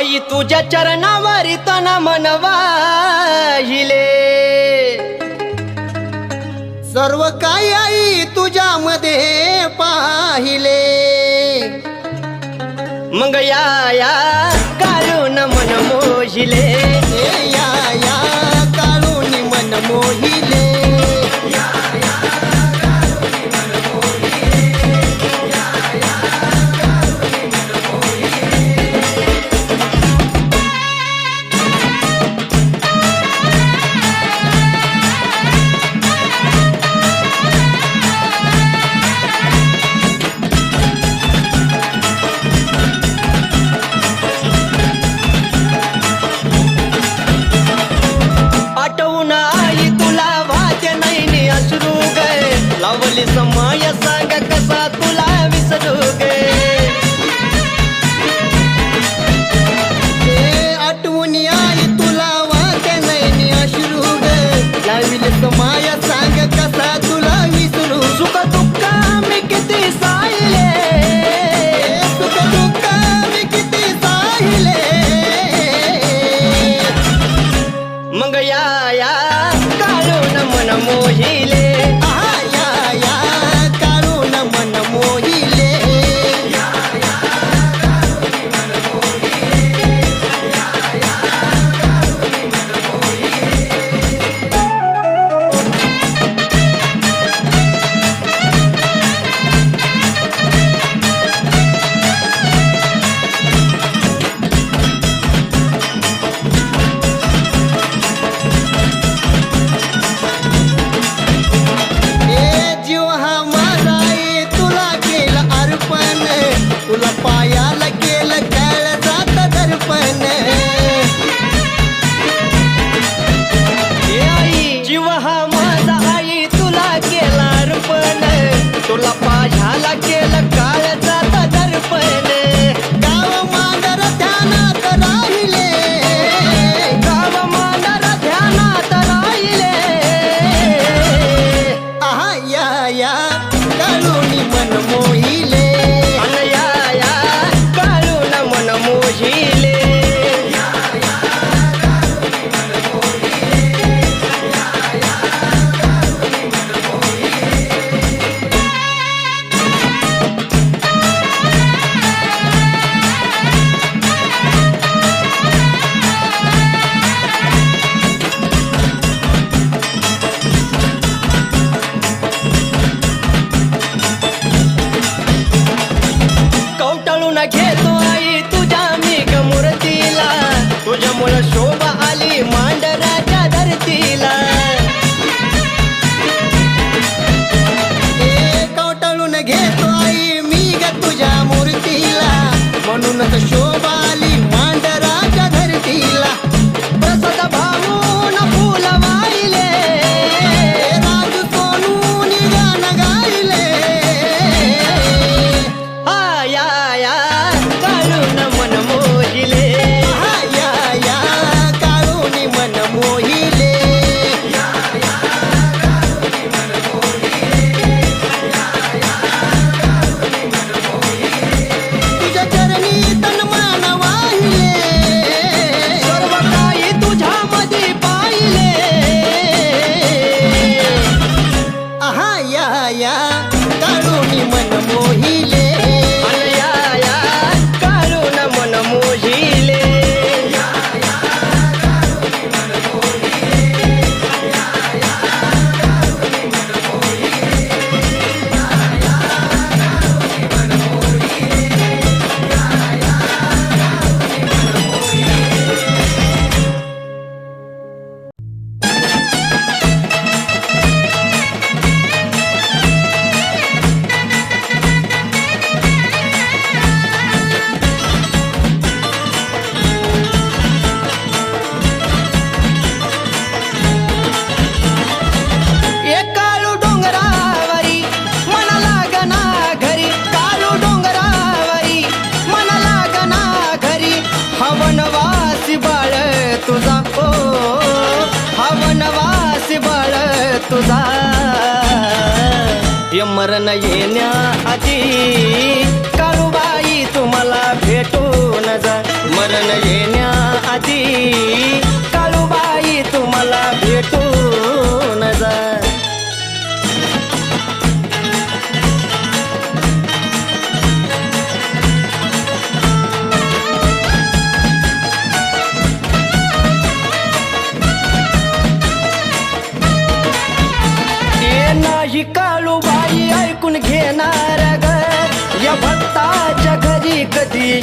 आई तुझ्या चरणावरी तन मन वाहिले, सर्व काही आई तुझ्यामध्ये पाहिले. मग या काळून मन मोहिले, या काळून मन मोहिले. लावली समय सांग कसा तुला विसरू गे. आठवणी आई तुला वाटे नाही अश्रू गे. लावली समय सांग कसा तुला विसरू. सुख दुःख मी किती साहिले, सुख दुःख मी किती साहिले. मग या काळून मन मोहिले, तुला पायाला केलं काळजात दर्पण. आई जीव हा माझा आई तुला केला अर्पण, तुला पायाला केलं काळजात दर्पण. गाव मांडर ध्यानात राहिले, गाव मांडर ध्यानात राहिले. आहा या काळूनी मन मोहिले. घेतो आई तुझ्या मी मूर्तीला, तुझ्यामुळं शोभा आली मांडराच्या धरतीला. कवटाळून घेतो आई मी ग तुझ्या मूर्तीला, म्हणूनच शोभा आली मांडराच्या धरतीला. प्रसाद भाऊन फुल वाहिले, राजू सोनून गाणं गायले. या काळून मन मोहिले, या काळून मन मोहिले. तुझ्या चरणी तन मन वाहिले, सर्व काही तुझ्यामध्ये पाहिले. आहा या काळून मन मोहिले. तुझा मरण येण्याआधी काळूबाई तुम्हाला भेटून जा. मरण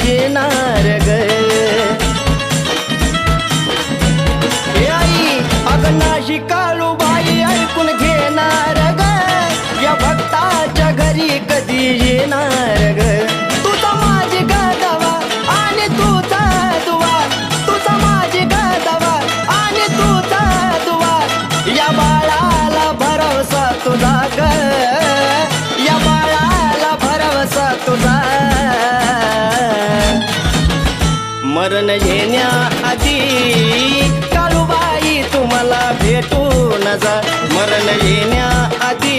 येणार ग. हे आई अगं नाही काळूबाई ऐकून घेणार ग. या भक्ताच्या घरी कधी येणार ग. तुझा माझी गदवा आणि तुझा दुवा, तुझा माझी गदवा आणि तुझा दुवा. या बाळाला भरवसा तुझा ग, या बाळाला भरवसा तुझा. मरण येण्याआधी काळूबाई तुम्हाला भेटून जा. मरण येण्याआधी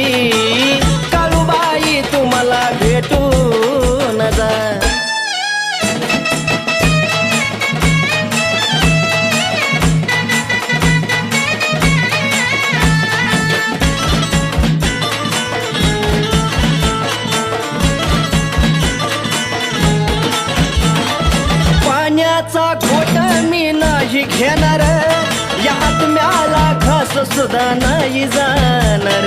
काळूबाई तुम्हाला भेटून जा. पाण्याचा घोट मी नाही घेणार, या आत्म्याला घास सुद्धा नाही जाणार.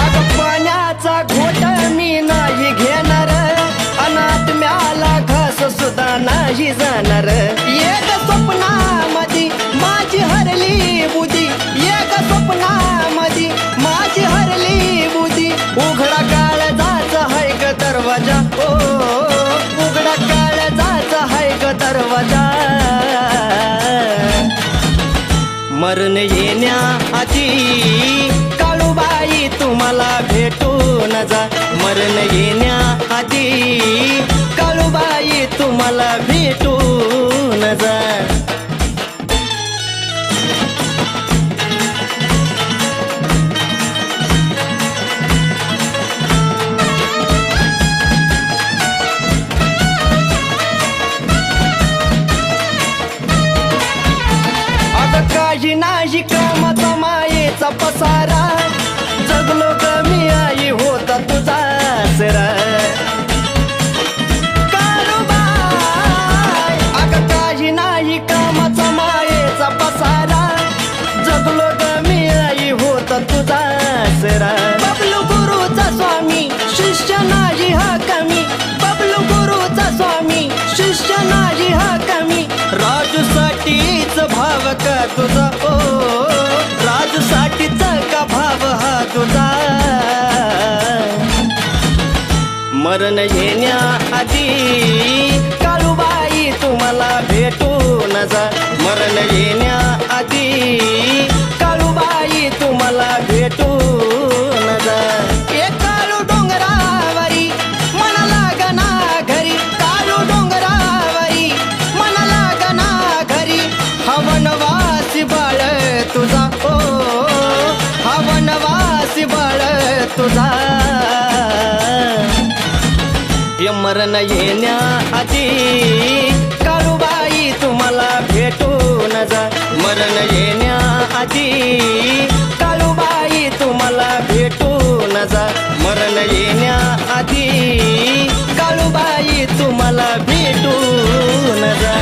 अगं पाण्याचा घोट मी नाही घेणार, अनात्म्याला घास सुद्धा नाही जाणार. एक स्वप्नामध्ये माझी हरली बुद्धी, एक स्वप्नामध्ये माझी हरली बुद्धी. उघडा काळजाचा हाय ग दरवाजा, ओ उघडा काळजाचा हाय ग दरवाजा. मरण येण्याआधी काळूबाई तुम्हाला भेटून जा. मरण येण्याआधी काळूबाई तुम्हाला भेटून जा. काही नाही कामाचा मायेचा पसारा, जगलो कमी आई होता तुझा आसरा. काळूबाई अगं काही नाही कामाचा मायेचा पसारा, जगलो कमी आई होता तुझा आसरा. बबलू गुरुचा स्वामी शिष्य नाही हा कमी, बबलू गुरुचा स्वामी शिष्य नाही हा कमी. राजूसाठीच भाव का तुझा, ओ राजूसाठीच का भाव हा तुझा. मरण येण्याआधी काळूबाई तुम्हाला भेटून जा. मरण येण्याआधी काळूबाई तुम्हाला भेटून जा. एक काळू डोंगरावरी मन लागना घरी, काळू डोंगरावरी मन लागना घरी. हवनवासी बाळ तुझा, ओ हवनवासी बाळ तुझा. मरण येण्याआधी काळूबाई तुम्हाला भेटून जा. मरण येण्याआधी काळूबाई तुम्हाला भेटून जा. मरण येण्याआधी काळूबाई तुम्हाला भेटून जा.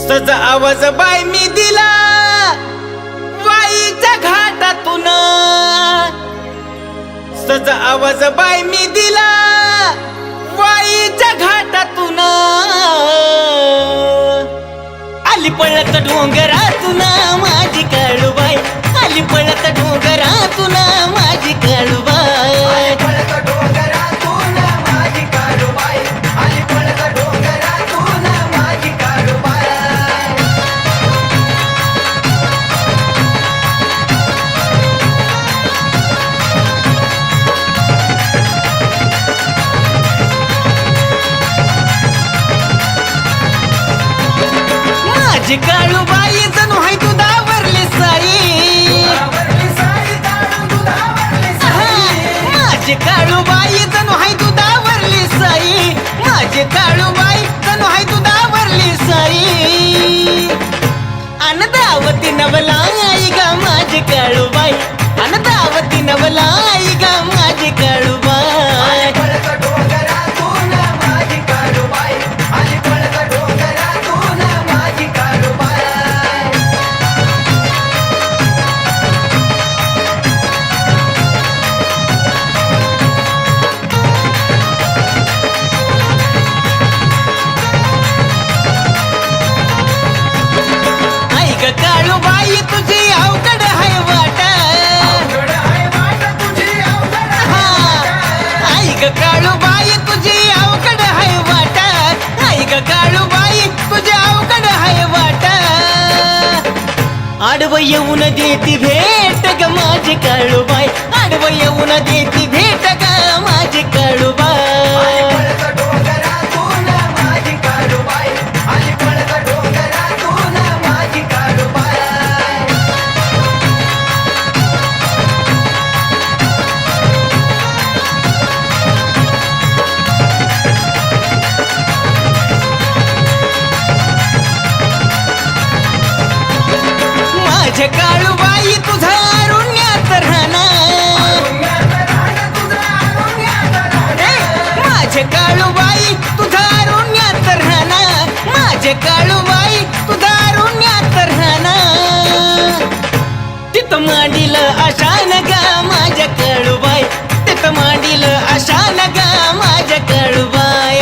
सज आवाज बाय मी दिला वाईच्या घाटातून. सज आवाज बाय मी दिला वाईच्या घाटातून. आली पळत डोंगरातून माझी काळूबाई, आली पळत डोंगरातून माझी काळूबाई. माझी काळूबाई जणू हाय दुधावरली साई. माझी काळूबाई जणू हाय दुधावरली साई. माझी काळूबाई जणू हाय दुधावरली साई. अनदावती नवलाई ग माझी काळूबाई, अनदावती नवलाई ग माझी काळूबाई. काळूबाई तुझी अवघड हाय वाट हा, आई ग काळूबाई तुझी अवघड हाय वाट आई ग काळूबाई तुझी अवघड हाय वाट आडव येऊन देती भेट ग माझी काळूबाई आडव येऊन देती भेट ग माझी काळूबाई माझ्या काळूबाई तुझा अरुण्यात राहणार माझ्या काळूबाई तुझा अरुण्यात राहणार माझ्या काळूबाई तुझा अरुण्यात राहणार तिथं मांडील आशान गा माझ्या काळूबाई तिथं मांडील आशान गा माझ्या काळूबाई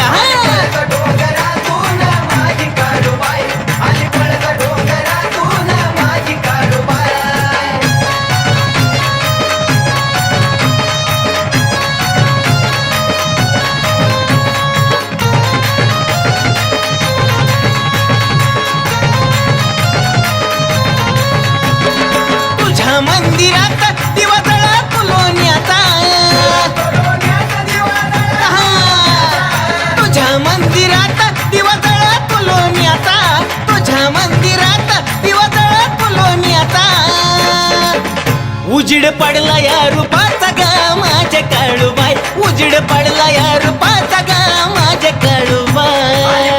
मंदिरात दिवा जळा तुलोण्याचा तुझ्या मंदिरात दिवा जळा तुलोण्याचा तुझ्या मंदिरात दिवा जळा तुलोण्याचा उजीड पडला या रूपाचा गा माझ्या काळूबाई उजीड पडला या रूपाचा गा माझ्या काळूबाई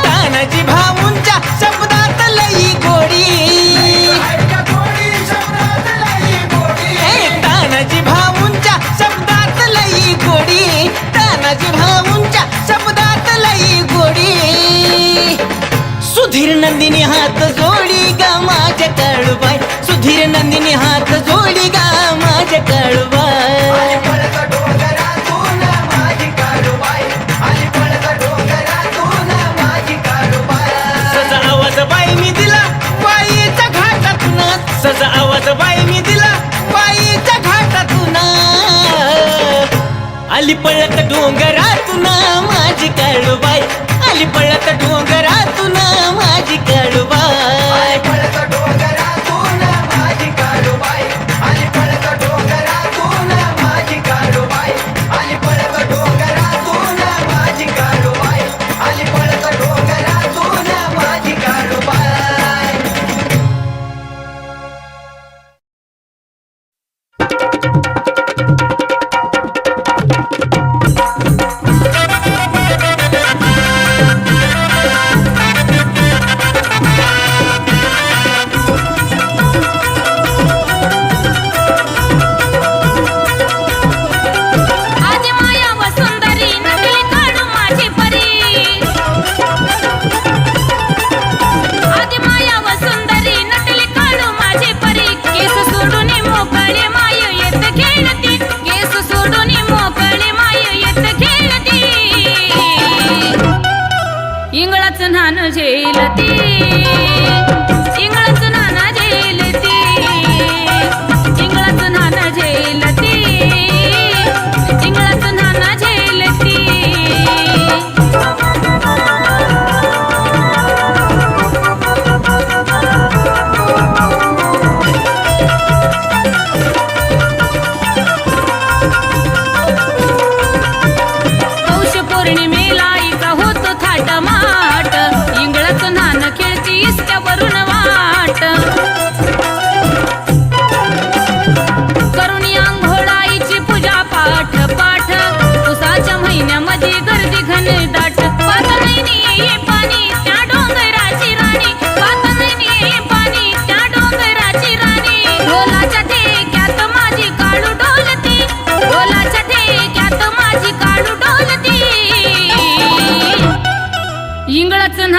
तानाजी भाऊंच्या शब्दात लई गोडी तानाजी भाऊंच्या शब्दात लई गोडी तानाजी भाऊंच्या शब्दात लई गोडी सुधीर नंदिनी हात जोडी गा माझ्या काळूबाई सुधीर नंदिनी हात जोडी गा माझ्या काळूबाई सजा आवाज बाई मी दिला बाईच्या घाटातून सजा आवाज बाई मी दिला बाईच्या घाटातून आली पळत डोंगरातून माझी काळूबाई आली पळत डोंगरातून माझी काळूबाई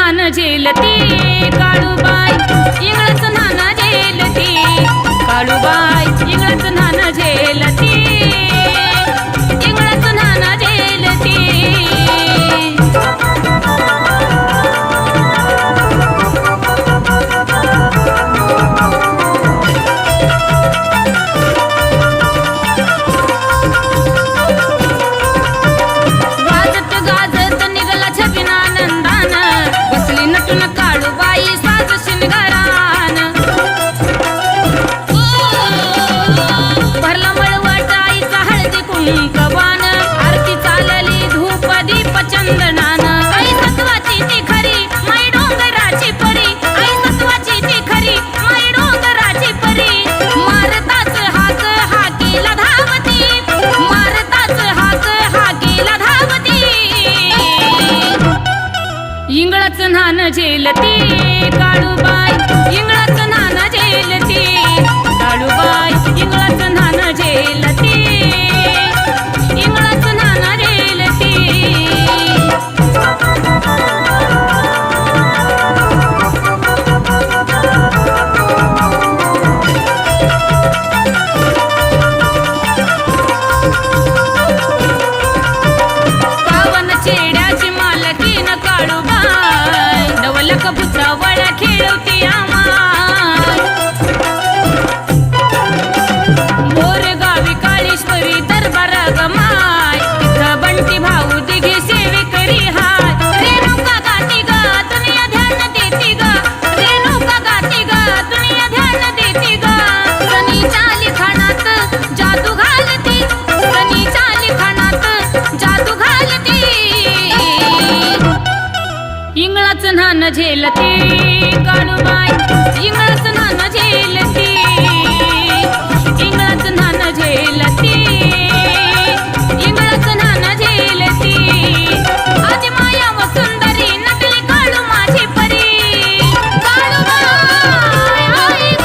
नान झेलती काळूबाई इंगळच नान झेलती काळूबाई इंगळच नान झेलती इंगळच नान झेलती गाजत गाजत निघाला छबिना नंदान बसली नटून काळूबाई साज शिंगारान भरला मळवट आईचा हळदी कुंकवान आरती चालली धूप दीप चंदनान आई सत्वाची ती खरी माई डोंगराची परी आई सत्वाची ती खरी माई डोंगराची परी मारताच हाक हाकीला धावती मारताच हाक हाकीला धावती इंगळच नान झेलती काळूबाई इंगळच नान झेलती काळूबाई इंगळच नान झेलती इंगळच नान झेलती पावन चेड्याची मालकीन काळूबाई नवलक भुसावळ खेळवती आमाय मोर गावी काळेश्वरी दरबार गमाय तिथं बंटी भाऊ दिघे सेवेकरी हाय रेणुका गाती ग दुनिया ध्यान देती ग रेणुका गाती ग दुनिया ध्यान देती ग सनीच्या लिखाणात जादू घालती सनीच्या लिखाणात जादू घालती इंगळच नान झेलती काळूबाई इंगळच नान झेलती इंगळच नान झेलती इंगळच नान झेलती आजी माया व सुंदरी नटली काळू माझी परी काळूबाई आई ग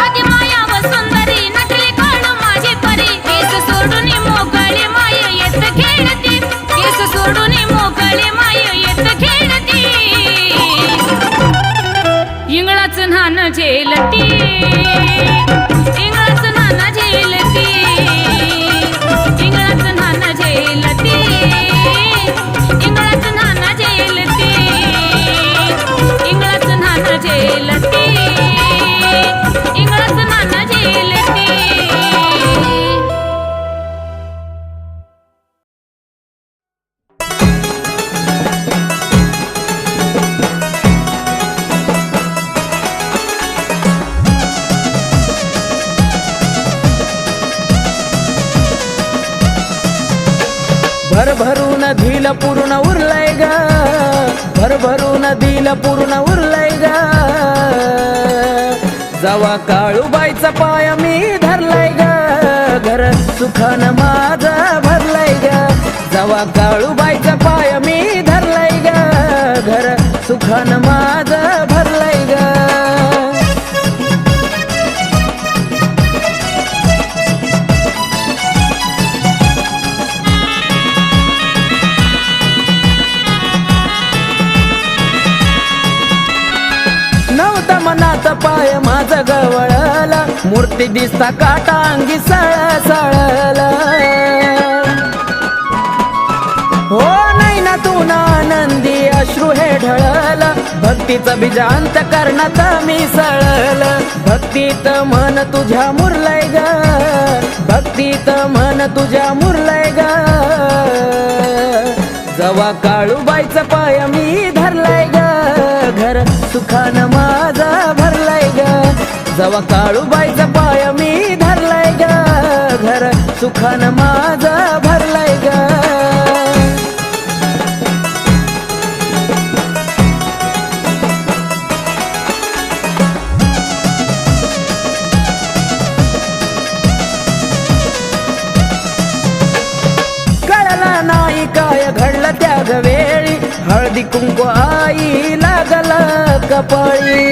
आजी माया व सुंदरी नटली काळू माझी परी केस सोडून मोकळे माय येत खेळती केस सोडून मोकळे माय येत खेळती इंगळच नान झेलती इंगळच नान झेलती इंगळच नान झेलती इंगळच नान झेलती इंगळच नान झेलती इंगळच नान झेलती भरभरून दिल पूर्ण उरलंय ग भरभरून दिल पूर्ण उरलंय ग जवा काळूबाईचा पाय मी धरलाय ग घर सुखान माझा भरलाय ग जवा काळूबाईचा पाय मी धरलाय ग घर सुखान माझा भरलाय ग नव्हता मनात पाय माझ गवळला मूर्ती दिसता काटा अंगी सळसळला हो नाही ना तू ना आनंदी अश्रू हे ढळला भक्तीचं बीजांत करणात मी सळल भक्तीत मन तुझ्या मुरलय ग भक्तीत मन तुझ्या मुरलय ग जवा काळूबाईचा पाय मी धरलाय ग घर सुखान माझा भरलाय ग जवा काळूबाईचा पाय मी धरलाय ग घर सुखान माझा भरलाय ग कळला नाही काय घडलं त्या ग वेळी हळदी कुंकू आई लागला कपाळी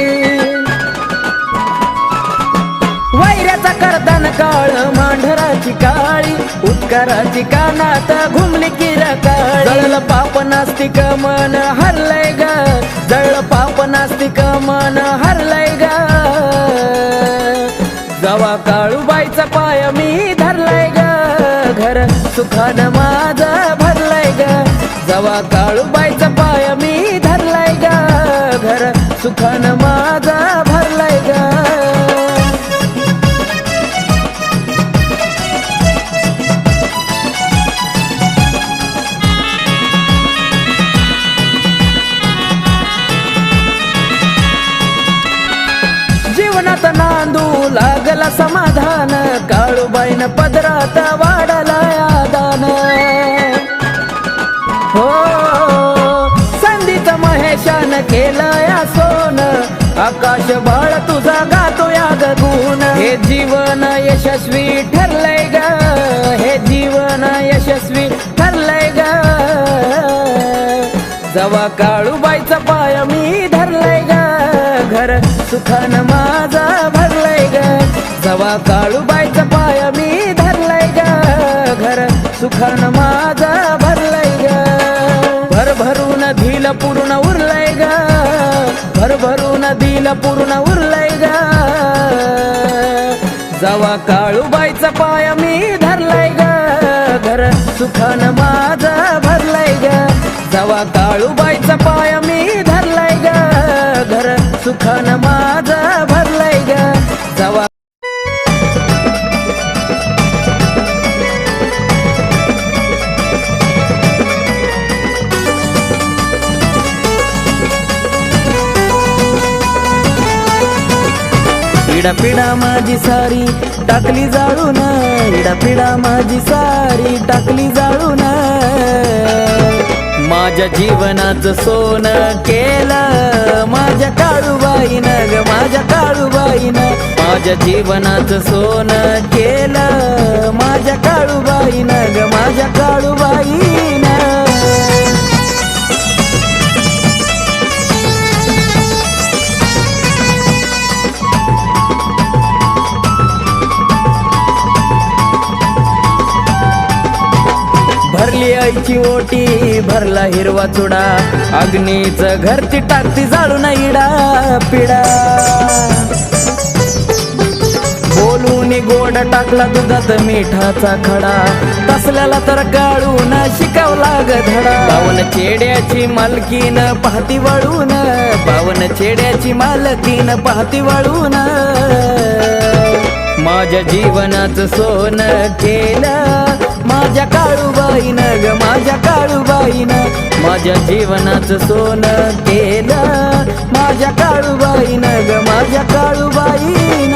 वैऱ्याचा करतान काळ मांढराची काळी उत्कराची कानात घुमली किरकाळी जळलं पाप नास्तिक मन हरलंय ग जळ पाप नास्तिक मन हरलय ग जवा काळूबाईचा पाय मी धरलाय ग घर सुखान माझ भरलाय ग जवा काळूबाईचा पाय मी धरलाय ग घर सुखान माझ भरलाय ग जीवनात नांदू लागला समाधान काळूबाईन पदरात वाढला आदान हो संधीच महेशान केलं या सोन आकाश बाळ तुझा गातो या गुण हे जीवन यशस्वी ठरलंय ग हे जीवन यशस्वी ठरलंय ग जवा काळूबाईचा पाय मी धरलंय ग घर सुखान माझा भरलंय ग जवा काळूबाईचा पाय मी धरलंय ग घर सुखान माझा भरलंय ग भरभरून दिल पूर्ण उरलंय ग भरभरून दिल पूर्ण उरलंय ग जवा काळूबाईचा पाय मी धरलंय ग घर सुखान माझा भरलंय ग जवा काळूबाईचा पाय मी धरलाय ग घर सुखान माझा भरलाय ग जवा पिढा पिढा माझी सारी टाकली जाळून पिढा पिढा माझी सारी टाकली जाळून माझ्या जीवनाचं सोनं केलं माझ्या काळूबाईनं ग माझ्या काळूबाईनं माझ्या जीवनाचं सोनं केलं माझ्या काळूबाईनं ग माझ्या काळूबाईनं भरली आईची ओटी भरला हिरवा चुडा अग्नीच घरची टाकती जाळून इडा पिडा बोलून गोड टाकला दुधात मिठाचा खडा तसल्याला तर काळून शिकवला ग धडा पावन चेड्याची मालकीन पाहती वळून पावन चेड्याची मालकीन पाहती वळून माझ्या जीवनाचं सोनं केलं माझ्या काळूबाईनं ग माझ्या काळूबाईनं माझ्या जीवनाचं सोनं केलं माझ्या काळूबाईनं ग माझ्या काळूबाईनं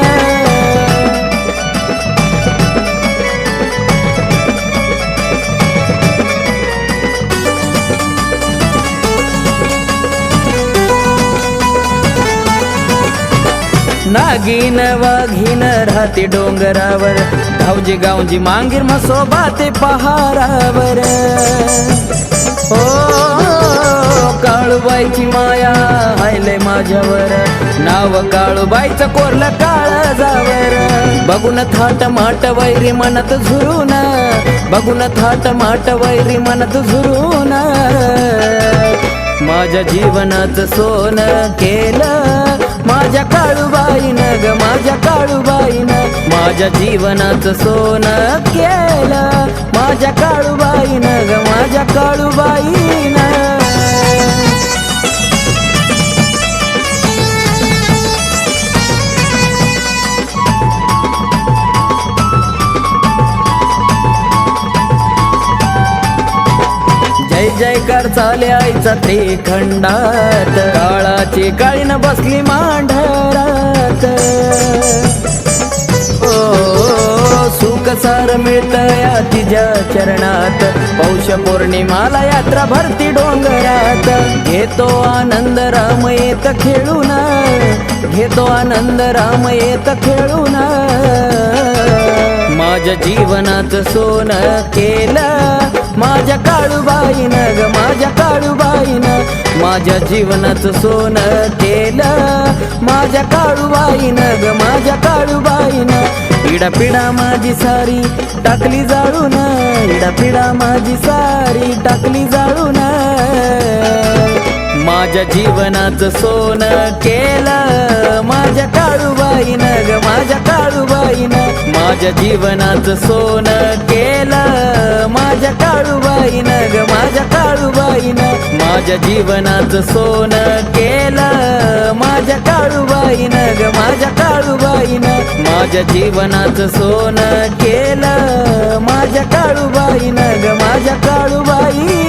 नागिन वाघीन राहते डोंगरावर धावजी गावजी मांगीर म्हसोबा ते पहारावर ओ काळूबाईची माया हायले माझ्यावर नाव काळूबाईचं कोरलं काळजावर बघून थाट माट वैरी मनत झुरून बघून थाट माट वैरी मनत झुरून माझ्या जीवनाचं सोनं केलं माझ्या काळूबाईनं ग माझ्या काळूबाईनं माझ्या जीवनाचं सोनं केलं माझ्या काळूबाईनं ग माझ्या काळूबाईनं जय जयकार चाले आईचा त्रिखंडात काळाची काळीन बसली मांढरात ओ सुख सार मिळतया तिच्या चरणात पौष पौर्णिमाला यात्रा भरती डोंगरात घेतो आनंद राम येत खेळून घेतो आनंद राम येत खेळून माझ्या जीवनाचं सोनं केलं माझ्या काळूबाईनं ग माझ्या काळूबाईनं माझ्या जीवनाचं सोनं केलं माझ्या काळूबाईनं ग माझ्या काळूबाईनं पिढा पिढा माझी सारी टाकली जाळून पिढा पिढा माझी सारी टाकली जाळून माझ्या माझ्या जीवनाचं सोनं केलं माझ्या काळूबाईनं ग माझ्या काळूबाईनं माझ्या जीवनाचं सोनं केलं माझ्या काळूबाईनं ग माझ्या काळूबाईनं माझ्या जीवनाचं सोनं केलं माझ्या काळूबाईनं ग माझ्या काळूबाईनं माझ्या जीवनाचं सोनं केलं माझ्या काळूबाईनं ग माझ्या काळूबाईनं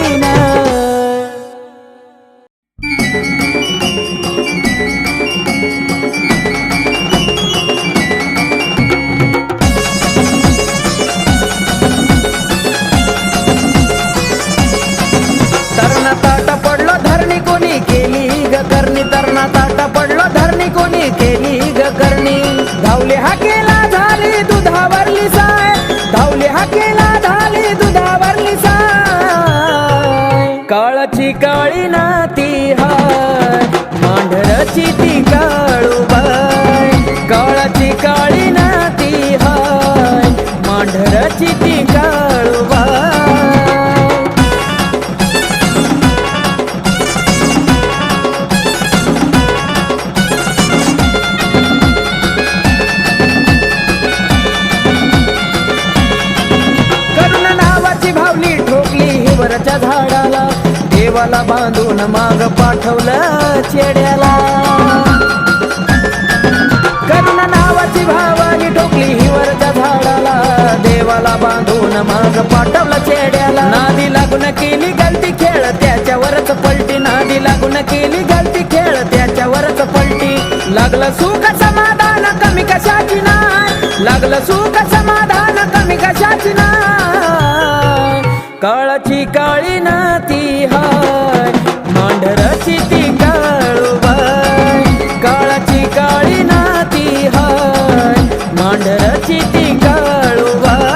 तरणा ताटा पडलो धरणी कोणी केली ग करणी तरणा ताटा पडलो धरणी कोणी केली ग करणी धावले हा केला झाली दुधावरली साय धावले हा केला झाली दुधावरली साय काळाची काळी नाती हाय मांढराची ती काळूबाई काळाची काळी नाती हाय मांढराची ती काळूबाई वरच्या झाडाला देवाला बांधून माग पाठवलं चेड्याला करुणा नावाची भावानी ठोकली ही वरच्या झाडाला देवाला बांधून माग पाठवलं चेड्याला नादी लागून केली गलती खेळ त्याच्यावरच पलटी नादी लागून केली गलती खेळ त्याच्यावरच पलटी लागलं सुख समाधान कमी कशाची नाही लागलं सुख समाधान कमी कशाची नाही काळाची काळी नाती हाय मांढराची ती काळूबाई काळाची काळी नाती हाय मांढराची ती काळूबाई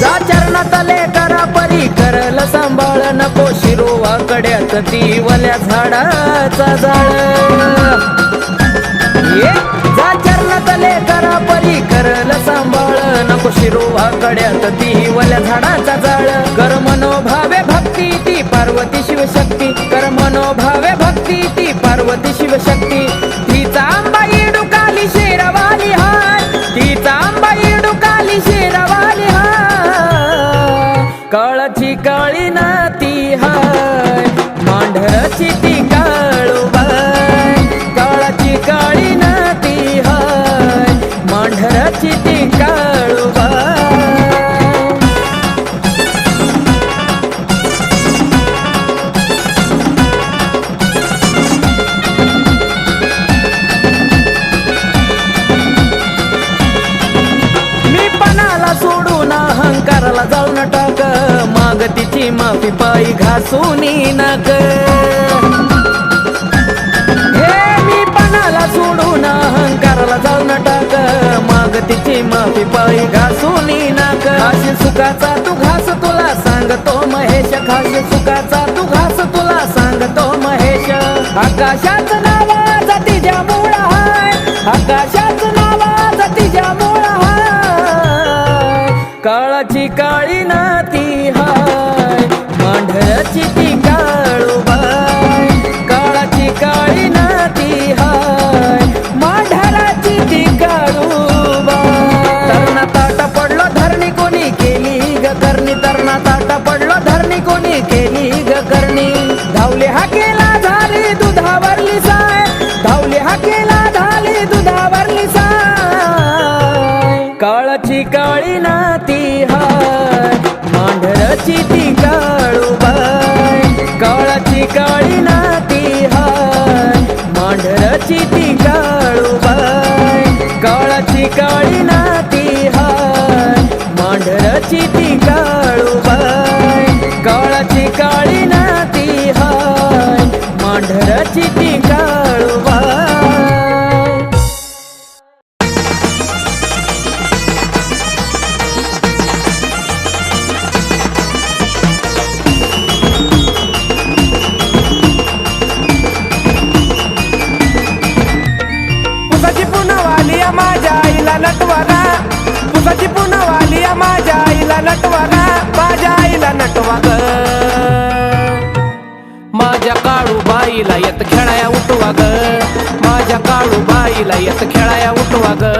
जा चरणातले करा परी करल सांभाळ नको शिरोवा कड्यात ती वल्या झाडाचा जाळ जा चरणातले करा परी करल सांभाळ नको शिरोवा कड्यात ती वल्या झाडाचा जाळ कर मनोभावे भक्ती ती पार्वती शिवशक्ती कर मनोभावे भक्ती ती पार्वती शिवशक्ती तिचा आंबाई डुकाली शेरवाली हाय तिचा आंबाई डुकाली शेरवाली हाय काळाची काळी नाती हाय मांढराची ती काळूबाई काळाची काळी नाती हाय मांढराची ती काळूबाई मी पणाला सोडून अहंकाराला जाऊन टाक माग तिची माफी पायी घासून नाक हे मी पणाला सोडून अहंकाराला जाऊन टाक माग तिची माफी पायी घासून नाक खाशी सुखाचा तू घास तुला सांगतो महेश खाशी सुखाचा तू घास तुला सांगतो महेश आकाशाच नावाज तिच्या मूळ हाय आकाशाच नावाज तिच्या मूळ हाय काळाची काळी नाती हाय मांढराची ती काळूबाई काळाची काळी नाती हाय मांढराची ती काळूबाई तरणा ताटा पडलो धरणी कोणी केली ग करणी तरणा ताटा पडलो धरणी कोणी केली ग करणी धावले हा केला झाली दुधावरली साय धावले हा केला झाली दुधावरली साय काळाची काळी नाती हाय मांढराची ती काळूबाई काळाची काळी नाती हाय मांढराची ती काळूबाई काळाची काळी नाती हाय मांढराची ती काळूबाई काळाची काळी नाती हाय मांढराची ती काळूबाई माझ्या काळूबाईला येत खेळाया उठवा ग, माझ्या काळूबाईला येत खेळाया उठवा ग.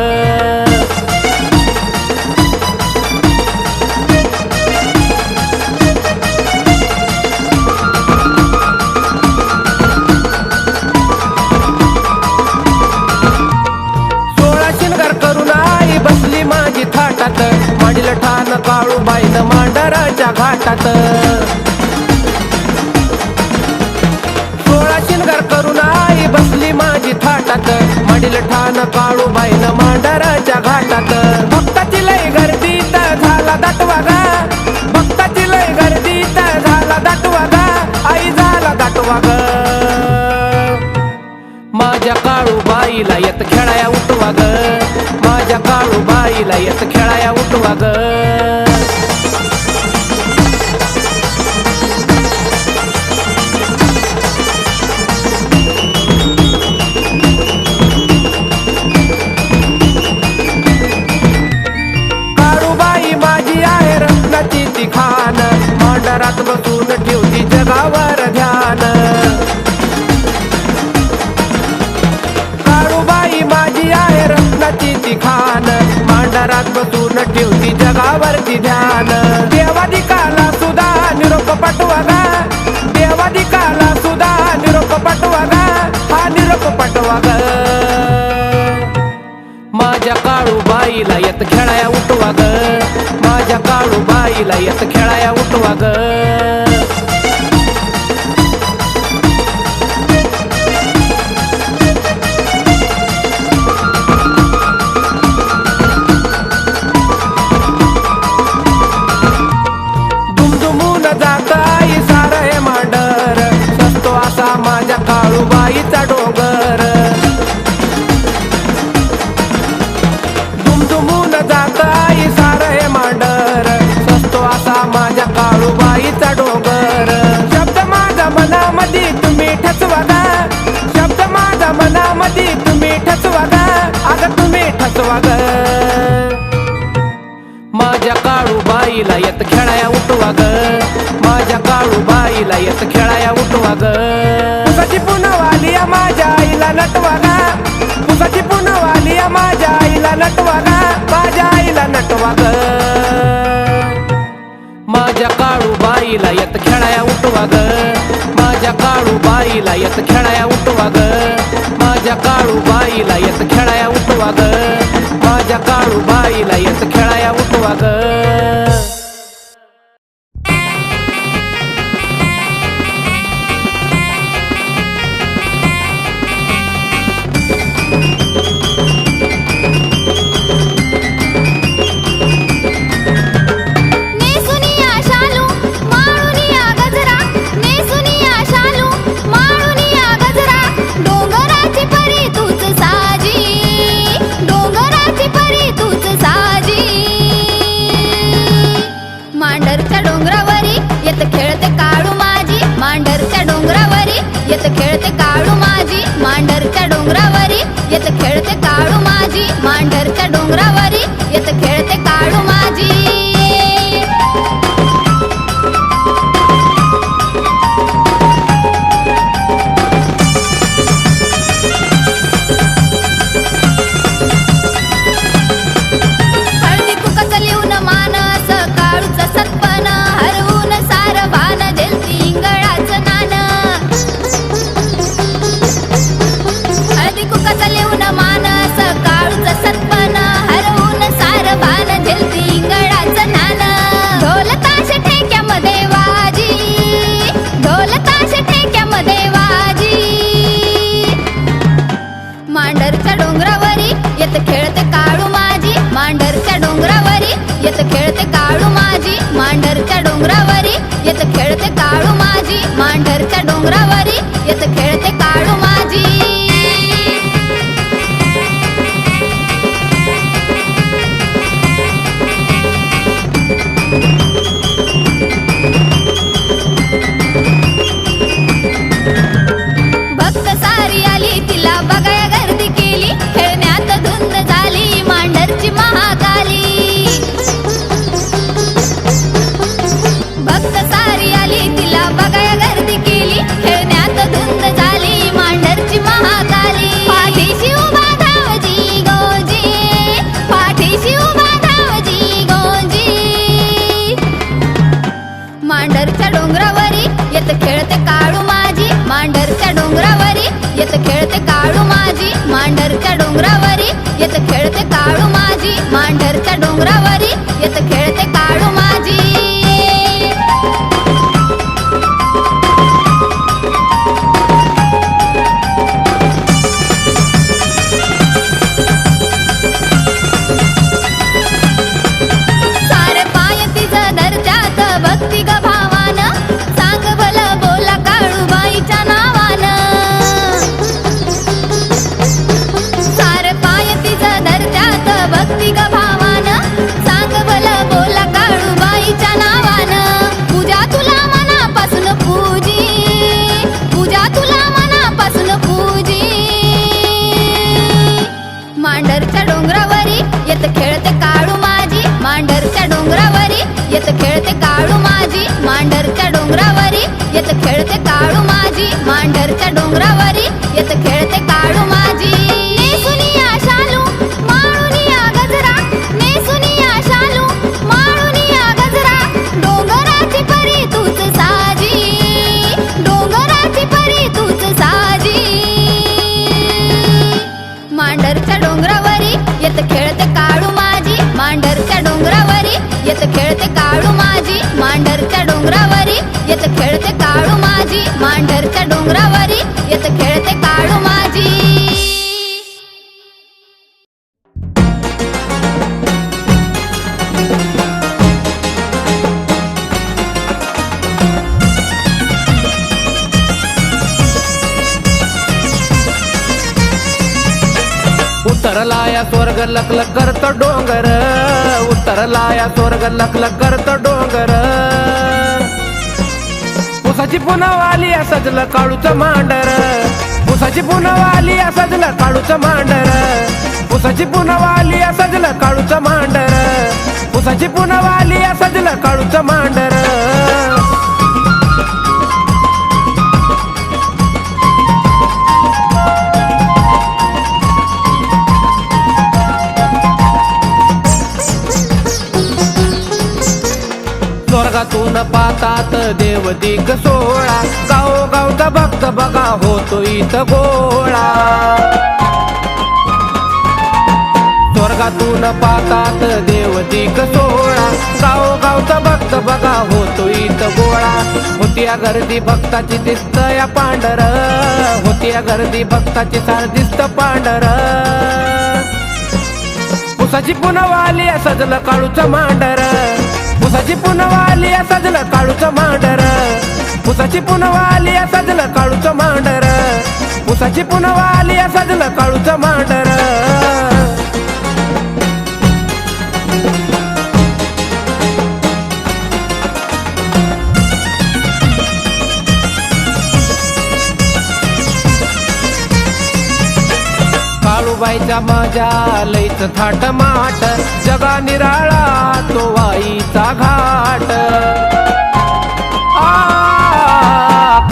बसली माझी थाटात, मांडील ठाण काळूबाईनं मांडराच्या घाटात. 16 शिनगार करून आई बसली माझी थाटात, मांडील ठाण काळूबाईनं मांडराच्या घाटात. भक्ताची लय गर्दीत झाला दाटवा गा, भक्ताची लय गर्दीत झाला दाटवा गा, आई झाला दाटवा ग. माझ्या काळूबाईला येत खेळाया उठवा ग, माझ्या काळूबाईला येत खेळाया उठवा ग. काळूबाई माझी आहे रत्नाची ती खान, मांडरात बसून ठेवती जगावर ध्यान. माझी आहे रत्नाची ती खान, मांडरात बसून ठेवती जगावरती ध्यान. देवादिकाला सुद्धा निरोप पाठवा गा, देवादिकाला सुद्धा निरोप पाठवा गा, हा निरोप पाठवा ग. माझ्या काळूबाईला येत खेळाया उठवा ग, माझ्या काळूबाईला येत खेळाया उठवा ग. जाताई सार हे मांडर, सस्तो असा माझ्या काळूबाईचा डोंगर. दुमदुमून जाताई सार हे मांडर, सस्तो असा माझ्या काळूबाईचा डोंगर. शब्द माझ्या मनामध्ये तुम्ही ठसवा गा, शब्द माझ्या मनामध्ये तुम्ही ठसवा गा, अगं तुम्ही ठसवा ग. माझ्या काळूबाईला येत खेळाया उठवा ग, माझ्या काळूबाईला येत खेळाया उठवा ग. पुसाची पुनवाली माझ्या आईला नटवा गा, पुसाची पुनवाली माझ्या आईला नटवा गा, माझ्या आईला नटवा ग. माझ्या काळूबाईला येत खेळाया उठवा ग, माझ्या काळूबाईला येत खेळाया उठवा ग, माझ्या काळूबाईला येत खेळाया उठवा ग, माझ्या काळूबाईला येत खेळाया उठवा ग. मांढरच्या डोंगरावरी येत खेळते काळू माझी, मांढरच्या डोंगरावरी येत खेळते काळू माझी. हळदी कुकाचं लिहून मानस काळूचं सत्पन, हरवून सार भान झेलती इंगळाचं नान. हळदी कुकाचं लिहून मानस काळूचं सत्पन, हरवून सार भान झेलती इंगळाचं नान. ढोल ताश ठेक्यामध्ये वाजी, ढोल ताश ठेक्यामध्ये वाजी. मांढरच्या डोंगरावरी येत खेळते काळू माझी, मांढरच्या डोंगरावरी येत खेळते काळू माझी, मांढरच्या डोंगरावरी येत खेळते काळू माझी, मांढरच्या डोंगरावरी येत खेळते काळू माझी. भक्त सारी आली तिला बघाया गर्दी केली, खेळण्यात धुंद झाली मांढरची महाकाली. भक्त सारी आली तिला बघाया गर्दी केली, खेळण्यात येत खेळते काळू माझी मांढरच्या डोंगरावरी येत खेळते काळू माझी मांढरच्या डोंगरावरी येत खेळते काळू माझी सारे पाय तिचं धरत्यात भक्ती ग भावान सांग भलं बोला काळूबाईच्या नावानं सारे पाय तिचं धरत्यात भक्ती ग भावान सांग भलं बोला काळूबाईच्या नावानं पूजा तुला मनापासून पूजी पूजा तुला मनापासून पूजी मांढरच्या डोंगरावरी येत खेळते काळू माझी मांढरच्या डोंगरावरी येत खेळते काळू माझी मांढरच्या डोंगरावरी येत खेळते काळू माझी मांढरच्या डोंगरावरी येत खेळते काळू माझी नेसुनिया शालू माळुनिया गजरा नेसुनिया शालू माळुनिया गजरा डोंगराची परी तूच साजी डोंगराची परी तूच साजी मांढरच्या डोंगरावरी येत खेळते काळू माझी मांढरच्या डोंगरावरी येत खेळते काळू माझी मांढरच्या डोंगरावरी येत खेळते काळू माझी मांढरच्या डोंगरावरी येत खेळते काळू माझी उतरलाया स्वर्ग लकलक करतो डोंगर उतरलाया स्वर्ग लकलक करतो डोंगर उसाची पुनवाली सजलं काळूचं मांडर उसाची पुनवाली सजलं काळूचं मांडर उसाची पुनवाली सजलं काळूचं मांडर उसाची पुनवाली सजलं काळूचं मांडर स्वर्गातून पातात देव दिग सोळा गावोगावचा भक्त बघा होतो इथं गोळा स्वर्गातून पातात देव दिग सोळा गावोगावचा भक्त बघा होतो इथं गोळा होत्या गर्दी भक्ताची दिसत या पांढर होत्या गर्दी भक्ताची सार दिसत पांढर उसाची पुनवाली सजलं काळूचं मांडर उसाची पुनवाली सजलं काळूचं मांडर उसाची पुनवाली सजलं काळूचं मांडर उसाची पुनवाली सजलं काळूचं मांडर काळूबाईचा माझ्या लईच थाट माट जगा निराळा तो वाईचा घाट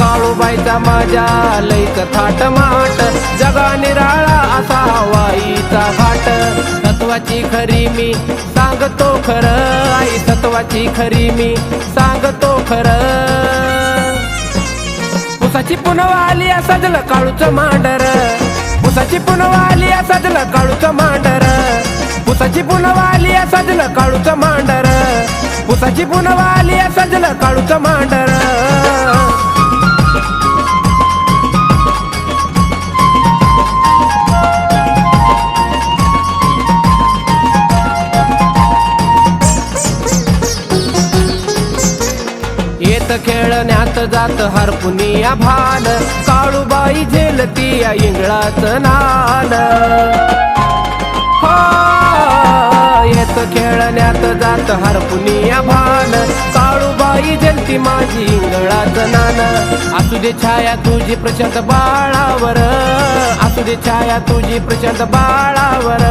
काळूबाईचा माझ्या लईच थाट माट जगा निराळा असा वाईचा घाट सत्वाची खरी मी सांगतो खरं आई सत्वाची खरी मी सांगतो खरं उसाची पुनवाली सजलं काळूचं मांडर उसाची पुनवाली सजलं काळूचं मांडर उसाची पुनवाली सजलं काळूचं मांडर उसाची पुनवाली सजलं काळूचं मांडर येत खेळण्यात जात हरपुनिया भान काळूबाई झेलती या इंगळाचं नान येत खेळण्यात जात हरपुनिया भान काळूबाई झेलती माझी इंगळाचं नान असू दे छाया तुझी प्रशांत बाळावर असू दे छाया तुझी प्रशांत बाळावर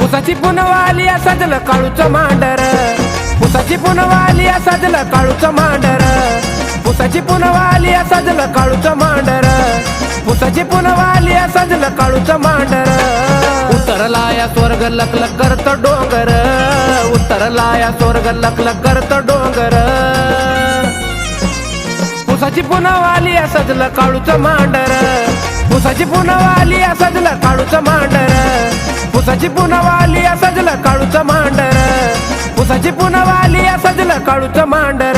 उसाची पुनवाली सजलं काळूचं मांडर उसाची पुनवाली सजलं काळूचं मांडर उसाची पुनवाली सजलं काळूचं मांडर उसाची पुनवाली सजलं काळूचं मांडर उतरलाया स्वर्ग लकलक करतो डोंगर उतरलाया स्वर्ग लकलक करतो डोंगर पुसाची पुनवाली सजलं काळूचं मांडर पुसाची पुनवाली सजलं काळूचं मांडर पुसाची पुनवाली सजलं काळूचं मांडर पुसाची पुनवाली सजलं काळूचं मांडर